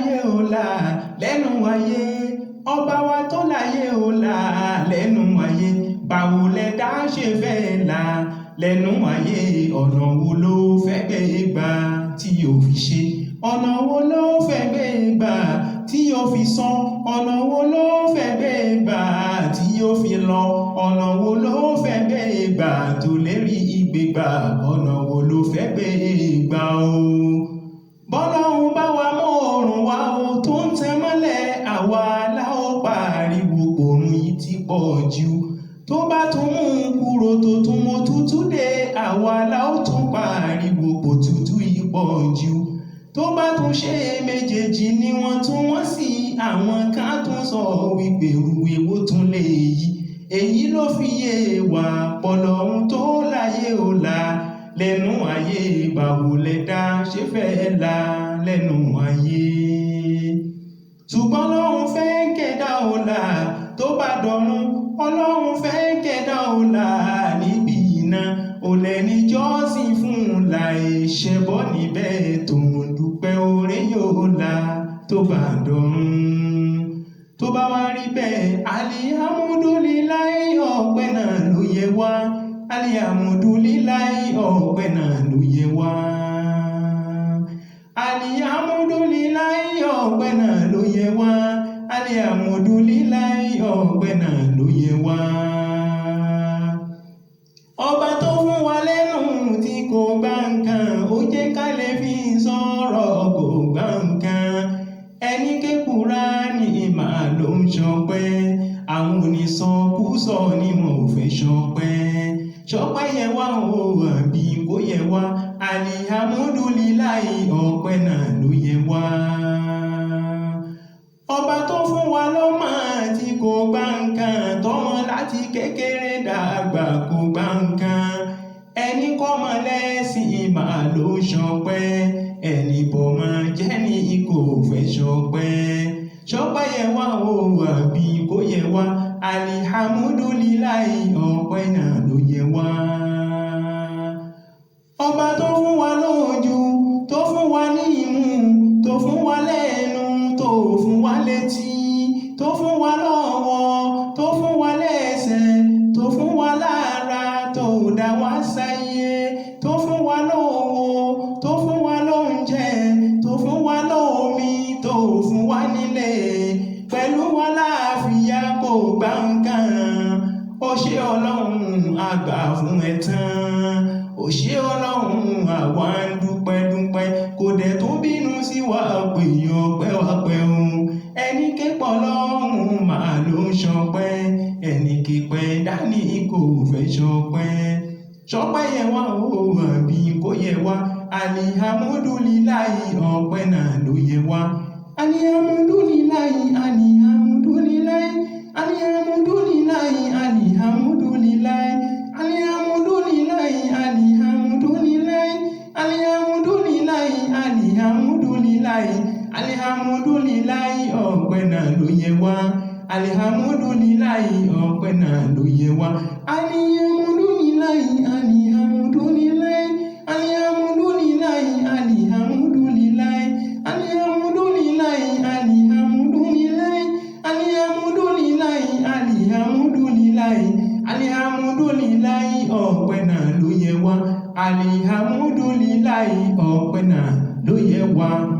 láyé ò là lẹ́nu ayé ọba wa tó láyé ò là lẹ́nu ayé báwo lẹ̀dá ṣe fẹ́ là lẹ́nu ayé ọ̀nà wo ló fẹ́ gbé gbà tí yóò fi ṣe ọ̀nà wo ló fẹ́ gbé gbà tí yóò fi san ọ̀nà wo ló fẹ́ gbé gbà tí yóò fi lọ ọ̀nà wo ló fẹ́ gbé gbà tó lè rí ìgbégbà ọ̀nà wo ló fẹ́ gbé gbà o. bọ́lọ́hun bá wa mú oòrùn wa o tó ń tẹ mọ́lẹ̀ àwa láò pariwo òòrùn yìí ti pọ̀ jù tó bá tún mú kúrò tó tún mú tútù dé àwa láò tún pariwo òtútù yìí pọ̀ jù tó bá tún ṣe méjèèjì ni wọ́n tún wọ́n sí àwọn kan tún sọ wípé ìwé wo tún lè yí èyí ló fi yé wa pọ̀lọ́hun tó láyé ò là lẹ́nu ayé báwo lẹ̀dá ṣe fẹ́ là lẹ́nu ayé ṣùgbọ́n Ọlọ́run fẹ́ kẹ́dá ò là tó bá dọ̀run Ọlọ́run fẹ́ kẹ́dá ò là níbi iná ò lẹ́ni jọ́sìn fún láì ṣẹbọ níbẹ̀ tó ń dúpẹ́ oore yóò là tó bá dọ̀run tó bá wá rí bẹ́ẹ̀ alihamudulilayi ọpẹ́ náà ló yẹ wá alihamudulilayi ọpẹ́ náà ló yẹ wá alihamudulilayi ọpẹ́ náà ló yẹ wá alihamudulilayi ọpẹ́ náà ló yẹ wá. ọba tó fún wa lẹ́nu tí kò gbà nǹkan ó jẹ́ ká lè fi sọ̀rọ̀ kò gbà nǹkan ẹni ké Kùránì máa ló ń ṣọpẹ́ àwọn onísọkúsọ ni mo fẹ́ ṣọpẹ́ yẹ wá o àbí kò yẹ wá alihamudulilayi ọpẹ́ náà ló yẹ wá. ọba tó fún wa lọ́mọ tí kò gbà nǹkan tọ́mọ láti kékeré dàgbà kò gbà nǹkan ẹni kọ́mọ lẹ́sìn máa ló ń ṣọpẹ́ ẹni bọ́mọ jẹ́ ní kò fẹ́ ṣọpẹ́ yẹ wá o àbí kò yẹ wá alihamudulilayi ọpẹ́ náà ló yẹ wá. ọba tó fún wa lójú tó fún wa ní imú tó fún wa lẹ́nu tó fún wa létí tó fún wa lọ́wọ́ tó fún wa lẹ́sẹ̀ tó fún wa lára tó dá wa sáyé tó fún wa lówó tó fún wa lóúnjẹ tó fún wa lómi tó fún wa nílé pẹ̀lú wa láàfíà kò gbà nǹkan ó ṣé Ọlọ́run àgbà fún ẹ tán ó ṣé Ọlọ́run àwa ń dúpẹ́ kò dẹ̀ tó bínú sí wa pé ọpẹ́ wa pẹ́ òun ẹni képọ̀ lọ́run máa ló ń ṣọpẹ́ ẹni képẹ́ dání kò fẹ́ ṣọpẹ́ yẹ wá o àbí kò yẹ wá alihamudulilayi ọpẹ́ náà ló yẹ wá alihamudulilayi alihamudulilayi alihamudulilayi alihamudulilayi alihamudulilayi alihamudulilayi alihamudulilayi alihamudulilayi alihamudulilayi ọpẹ́ náà ló yẹ wá alihamudulilayi ọpẹ́ náà ló yẹ wá alihamudulilayi alihamudulilayi alihamudulilayi alihamudulilayi alihamudulilayi alihamudulilayi alihamudulilayi alihamudulilayi alihamudulilayi ọpẹ́ náà ló yẹ wá alihamudulilayi ọpẹ́ náà ló yẹ wá.